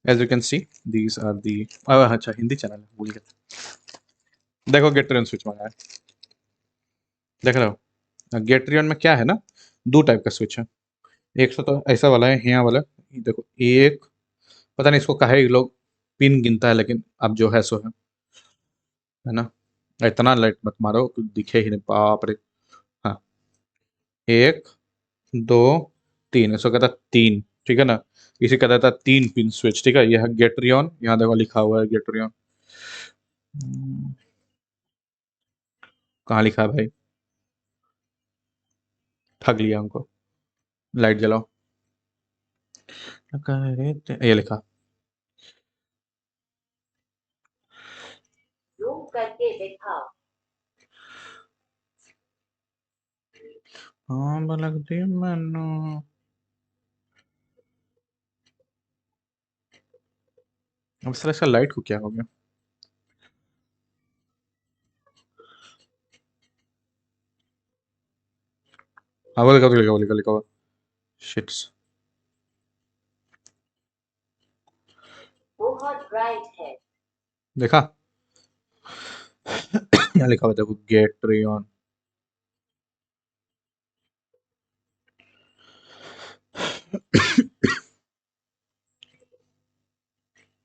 As you can see these are the, अच्छा Hindi channel है, भूल गया। देखो गेटरियन स्विच मंगाया, देख रहे हो। गेटरियन में क्या है ना, दो टाइप का स्विच है। एक तो ऐसा वाला है, यहाँ वाला। ये देखो एक, पता नहीं इसको काहे ये लोग पिन गिनता है, लेकिन अब जो है सो है ना। इतना लाइट मत मारो कुछ दिखे ही नहीं, बाप रे। हाँ, एक, दो, तीन, इसको कहता है तीन, ठीक है ना। इसे कहता था तीन पिन स्विच, ठीक है। यह है गेटरियन, यहाँ देखो लिखा हुआ है गेटरियन। कहाँ लिखा है भाई, ठग लिया हमको। लाइट जलाओ, ये लिखा। जूम करके दिखाओ। हाँ लगती मैनू। अब सर इसका लाइट को क्या हो गया। हाँ वो लिखा, वो लिखा, वो लिखा, लिखा हुआ। शिट्स, बहुत ब्राइट है। देखा। यहाँ लिखा हुआ देखो गेटरियन।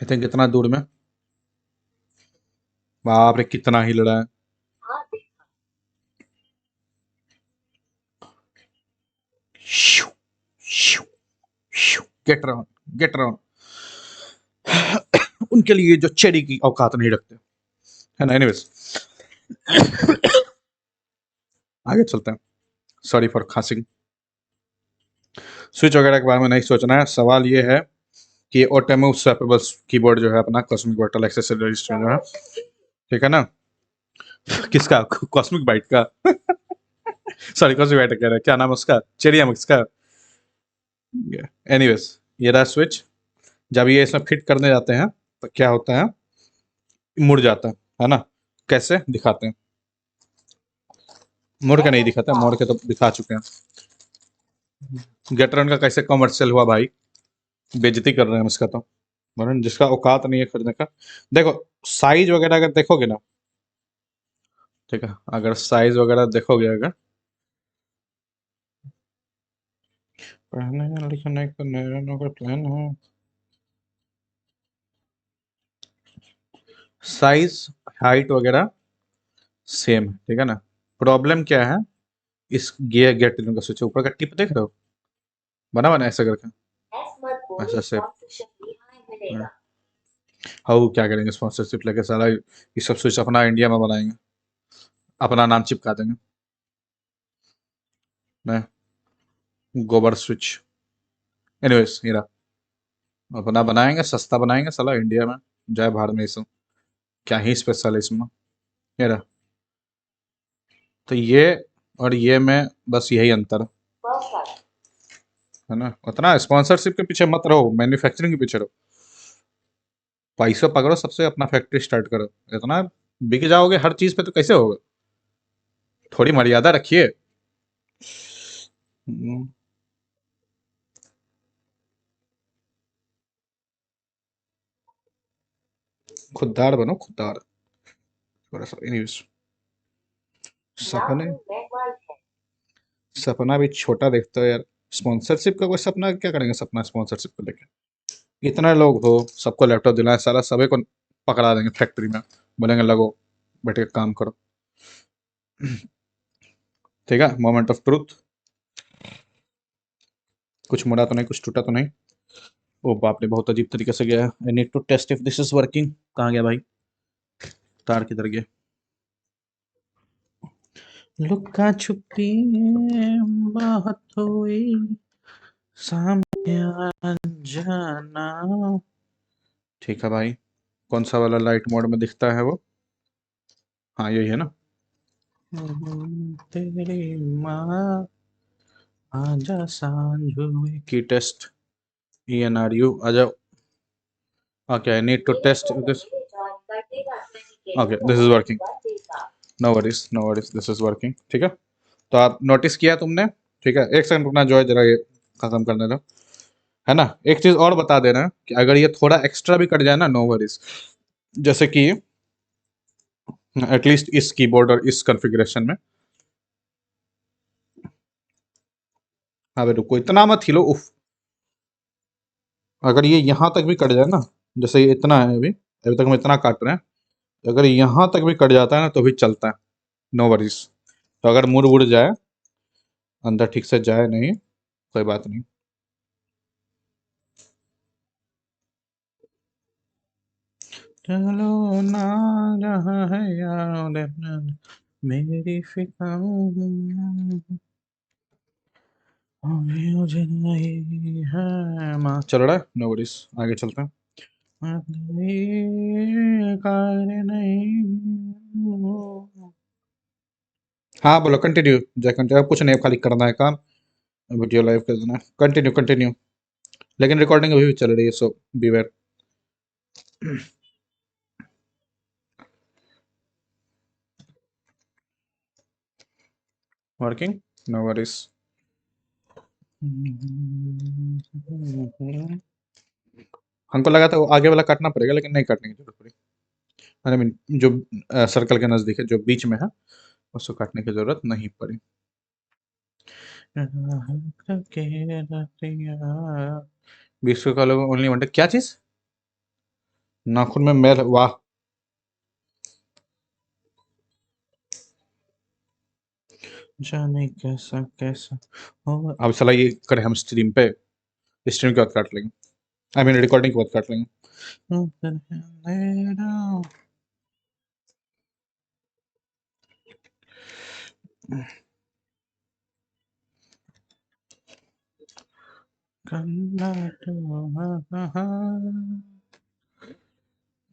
आई थिंक कितना दूर में, बाप रे कितना हिल रहा है। हाँ देखा। Get round, get round. उनके लिए जो चेरी की औकात नहीं रखते, है ना। एनीवेज, आगे चलते हैं। Sorry for खांसिंग। स्विच वगैरह के बारे में नहीं सोचना है। सवाल ये है कि ऑटोमो स्वैपेबल कीबोर्ड जो है अपना कॉस्मिक वर्टल एक्सेसरीज जो है, ठीक है ना। किसका, कॉस्मिक बाइट का। सॉरी कॉस्मिक बाइट कह रहा है, क्या नाम है उसका, चेरियम का। एनीवेज, ये रहा स्विच। जब ये इसमें फिट करने जाते हैं तो क्या होता है, मुड़ जाता है ना। कैसे दिखाते हैं, मुड़ के नहीं दिखाते, मोड़ के तो दिखा चुके हैं। गेटरन का कैसे कमर्शियल हुआ भाई, बेइज्जती कर रहे हैं हम इसका तो, वरन जिसका औकात नहीं है खरीदने का। देखो साइज वगैरह अगर देखोगे ना, ठीक है, अगर साइज वगैरह देखोगे, अगर पढ़ने लिखने का नया का प्लान है, साइज हाइट वगैरह सेम, ठीक है ना। प्रॉब्लम क्या है, इस गियर गेटरिन का स्विच ऊपर का टिप देख रहे हो, बना बना ऐसा करके, ऐसा से। हाउ क्या करेंगे स्पॉन्सरशिप लेके, सारा ये सब स्विच अपना इंडिया में बनाएंगे, अपना नाम चिपका देंगे। मैं गोबर स्विच। एनीवेज, ये रहा, अपना बनाएंगे, सस्ता बनाएंगे साला इंडिया में। जय भारत में, इसमें क्या ही स्पेशल है इसमें। ये रहा, तो ये और ये में बस यही अंतर है ना। उतना स्पॉन्सरशिप के पीछे मत रहो, मैन्युफैक्चरिंग के पीछे रहो। पैसा पकड़ो सबसे, अपना फैक्ट्री स्टार्ट करो। इतना बिक जाओगे हर चीज पे तो कैसे होगा, थोड़ी मर्यादा रखिए। खुददार बनो, खुददार थोड़ा सा। एनीवेज, सपने, सपना भी छोटा देखते हो यार। स्पॉन्सरशिप का कोई सपना, क्या करेंगे सपना स्पॉन्सरशिप को लेके। इतना लोग हो, सबको लैपटॉप दिलाए, सारा सभी को पकड़ा देंगे फैक्ट्री में, बोलेंगे लगो बैठ के काम करो। ठीक है, मोमेंट ऑफ ट्रूथ। कुछ मुड़ा तो नहीं, कुछ टूटा तो नहीं। ओ बाप रे, बहुत अजीब तरीके से गया है। I need to test if this is working. कहाँ गया भाई, तार किधर गया। लुका छुपी बात हुई, सामने आ जाना। ठीक है भाई, कौन सा वाला लाइट मोड में दिखता है वो, हाँ यही है ना। तेरी माँ आजा सांझ हुई की टेस्ट, ENRU आ जाओ। Okay, I need to test this. Okay, this is working, no worries, no worries, this is working, ठीक है। तो आप नोटिस किया तुमने, ठीक है। एक सेकंड रुकना, जो है जरा ये खत्म करने दो। है ना। एक चीज और बता देना कि अगर ये थोड़ा एक्स्ट्रा भी कट जाए ना, नो वरीज। जैसे कि एटलीस्ट इस कीबोर्ड और इस कॉन्फ़िगरेशन में। हाँ भाई रुको, इतना मत हिलो, उफ। अगर ये यहाँ तक भी कट जाए ना, जैसे ये इतना है अभी, अभी तक हम इतना काट रहे हैं, अगर यहाँ तक भी कट जाता है ना तो भी चलता है, नो वरीज। तो अगर मुड़ उड़ जाए, अंदर ठीक से जाए नहीं, कोई बात नहीं। चलो ना जहाँ है यार अपना, मेरी फिक्र अभी मुझे नहीं है माँ। चल रहा है, नो वरीज, आगे चलते हैं। हाँ बोलो, कंटिन्यू जय, कंटिन्यू, कुछ नहीं, खाली करना है काम, वीडियो लाइव कर देना, कंटिन्यू कंटिन्यू। लेकिन रिकॉर्डिंग अभी भी चल रही है, so beware. Working, no worries. हमको लगा था वो आगे वाला काटना पड़ेगा, लेकिन नहीं काटने की जरूरत पड़ी। आई मीन जो सर्कल के नज़दीक है, जो बीच में है, उसको काटने की जरूरत नहीं पड़ी। बीस को कॉल ओनली वन, क्या चीज, नाखून में मैल, वाह। जाने कैसा कैसा हो, अब साला ये करे हम स्ट्रीम पे, स्ट्रीम के बाद काट लेंगे, आई मीन रिकॉर्डिंग के बाद काट लेंगे।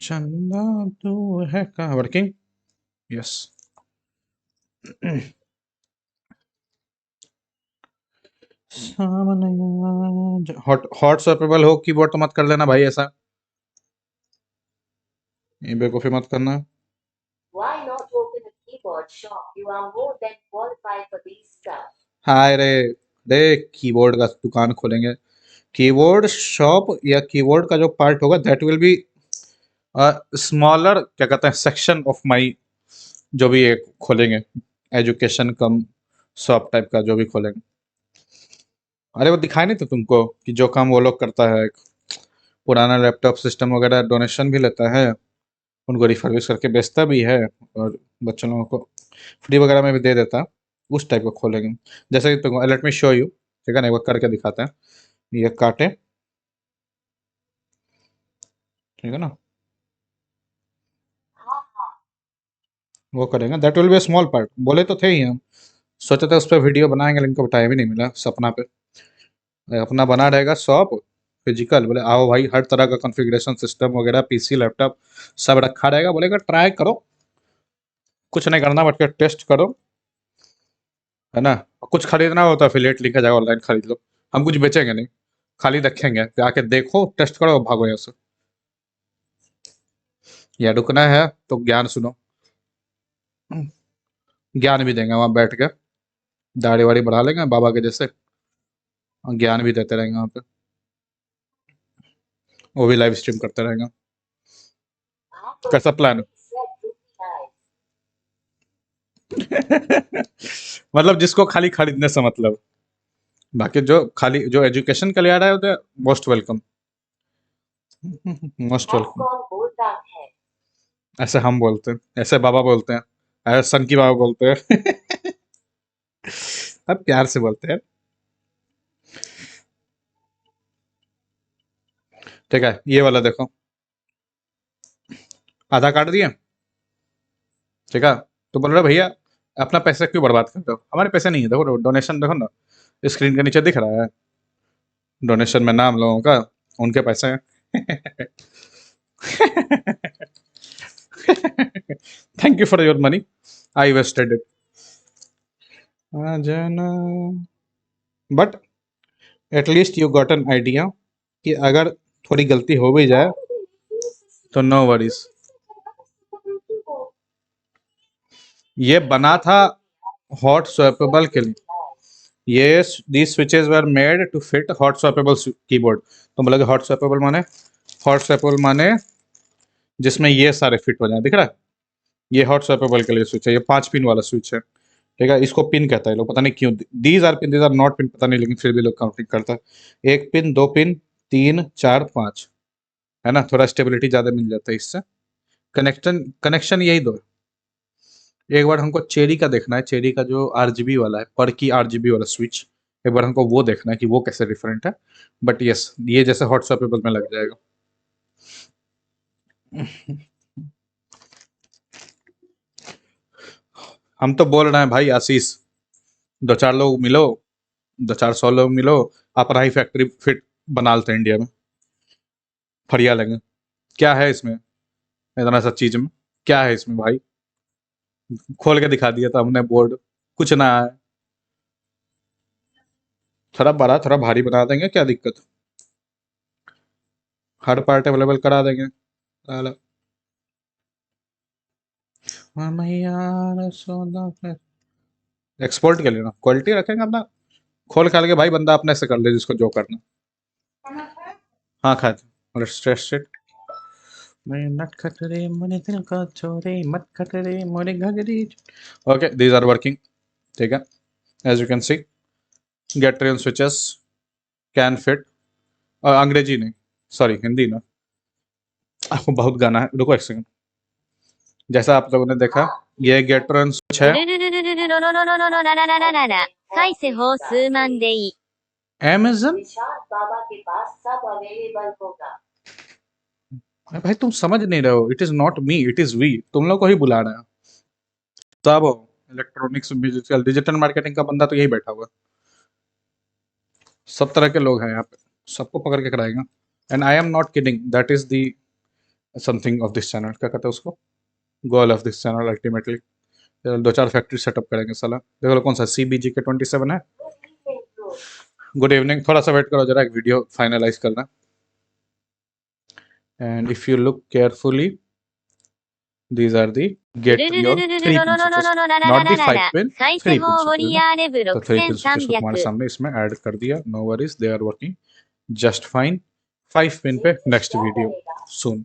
चंदा तू है कहाँ, वर्किंग, यस। सामने हॉट हॉट स्वैपेबल हो कीबोर्ड तो मत कर लेना भाई ऐसा, ये बेवकूफ़ी मत करना। Why not open a keyboard shop? You are more than qualified for these stuff. हाय रे, रे कीबोर्ड का दुकान खोलेंगे, कीबोर्ड शॉप, या कीबोर्ड का जो पार्ट होगा दैट विल बी स्मॉलर, क्या कहते हैं, सेक्शन ऑफ माई, जो भी एक खोलेंगे, एजुकेशन कम शॉप टाइप का जो भी खोलेंगे। अरे वो दिखाया नहीं था तुमको कि जो काम वो लोग करता है, एक पुराना लैपटॉप सिस्टम वगैरह डोनेशन भी लेता है, उनको रिफर्बिश करके बेचता भी है, और बच्चों लोगों को फ्री वगैरह में भी दे देता है। उस टाइप का खोलेंगे। जैसे कि तुमको लेट मी शो यू, ठीक है ना, एक बार करके दिखाते हैं। ये काटे, ठीक है ना, हाँ हाँ। वो करेंगे, that will be a small part. बोले तो थे ही हम, सोचे थे उस पर वीडियो बनाएंगे, लेकिन को टाइम ही नहीं मिला सपना पे। अपना बना रहेगा शॉप फिजिकल, बोले आओ भाई, हर तरह का कॉन्फ़िगरेशन सिस्टम वगैरह, पीसी लैपटॉप सब रखा रहेगा, बोलेगा ट्राई करो, कुछ नहीं करना बट के टेस्ट करो, है ना। कुछ खरीदना होता है affiliate लिखा जाएगा, ऑनलाइन खरीद लो, हम कुछ बेचेंगे नहीं, खाली रखेंगे, फिर आके देखो, टेस्ट करो, भागो यहाँ से। या रुकना है तो ज्ञान सुनो, ज्ञान भी देंगे वहाँ बैठ के, दाढ़ी वाड़ी बढ़ा लेंगे बाबा के जैसे, और ज्ञान भी देते रहेंगे वहाँ पे, वो भी लाइव स्ट्रीम करते रहेंगे। आपको कैसा प्लान है? set रूपी है। मतलब जिसको खाली खरीदने से मतलब, बाकी जो खाली जो एजुकेशन के लिए आ रहा है, तो मोस्ट वेलकम, मोस्ट ऐसा वेलकम। कौन बोलता है? ऐसे हम बोलते हैं, ऐसे बाबा बोलते हैं, ऐसे सन की बाबा बोलते हैं। अब प्यार से बोलते हैं, ठीक है। ये वाला देखो, आधा काट दिया, ठीक है। तो बोल रहे भैया अपना पैसा क्यों बर्बाद करते हो, हमारे पैसे नहीं है, देखो डोनेशन देखो ना, स्क्रीन के नीचे दिख रहा है, डोनेशन में नाम लोगों का, उनके पैसे हैं। Thank you for your money, I wasted it. जाना, but at least you got an idea कि अगर थोड़ी गलती हो भी जाए तो नो वरीज। ये बना था हॉट स्वैपेबल के लिए, ये these switches were made to fit hot swappable keyboard। तो बोला हॉट स्वैपेबल माने जिसमें ये सारे फिट हो जाए, दिख रहा है? ये हॉट स्वैपेबल के लिए स्विच है, ये 5 पिन वाला स्विच है, ठीक है? इसको पिन कहता है लोग, पता नहीं क्यों। दीज आर नॉट पिन, पता नहीं, लेकिन फिर भी लोग काउंटिंग करता है। 1 पिन, 2 पिन, 3 4 5, है ना? थोड़ा स्टेबिलिटी ज़्यादा मिल जाता है इससे। कनेक्शन यही दो है। एक बार हमको चेरी का देखना है, चेरी का जो RGB वाला है, पर की RGB वाला स्विच, एक बार हमको वो देखना है कि वो कैसे डिफरेंट है। बट यस, ये जैसे हॉट स्वैपेबल में लग जाएगा। हम तो बोल रहे हैं भाई आशीष, 2-4 लोग मिलो, 200-400 लोग मिलो, अपना ही फैक्ट्री फिट बना लेते हैं इंडिया में, फरिया लेंगे। क्या है इसमें इतना सा चीज में? क्या है इसमें भाई? खोल के दिखा दिया था हमने बोर्ड, कुछ ना है। थोड़ा बड़ा, थोड़ा भारी बना देंगे, क्या दिक्कत? हर पार्ट अवेलेबल करा देंगे। साला। एक्सपोर्ट के लिए ना क्वालिटी रखेंगे अपना, खोल खाल के भाई बंदा अपने से कर ले जिसको जो करना। हाँ खा स्ट्रेस सेट। मैं नट खट रे मोरे दिल का छोरे, मत खट रे मोरे घगरी। ओके, दीज आर वर्किंग, ठीक है? As you can see, gate train switches can fit. अंग्रेजी नहीं, सॉरी हिंदी ना, आपको बहुत गाना है, रुको एक सेकंड। जैसा आप लोगों ने देखा, ये गेट ट्रेन स्विच है। ルルルルルルロロロロロロララララララ返せ法数万でいい Amazon। निशात बाबा के पास सब अवेलेबल होगा। भाई तुम समझ नहीं रहे हो, it is not me, it is we, तुम लोग को ही बुला रहे हैं। सब इलेक्ट्रॉनिक्स डिजिटल मार्केटिंग का बंदा तो यही बैठा हुआ है। सब तरह के लोग हैं यहाँ पे, सबको पकड़ के कराएगा। And I am not kidding, that is the something of this channel, क्या कहते हैं उसको, goal of this channel ultimately. 2-4 factory setup करेंगे साला। देखो कौन सा CBGK27 है। गुड इवनिंग, थोड़ा सा वेट करो जरा, एक वीडियो फाइनलाइज करना। And if you look carefully, these are the get ルル your ルルル 3 ロロ pin ロロ switches, ロララ not ラ the ラ 5 ラ pin, 返 3 pin せ法ウォ switches リ है ना। アーレブ तो 3 pin switches को तुम्हारे 6300 सामने इसमें ऐड कर दिया, no worries, they are working just fine. 5 pin पे नेक्स्ट वीडियो सून।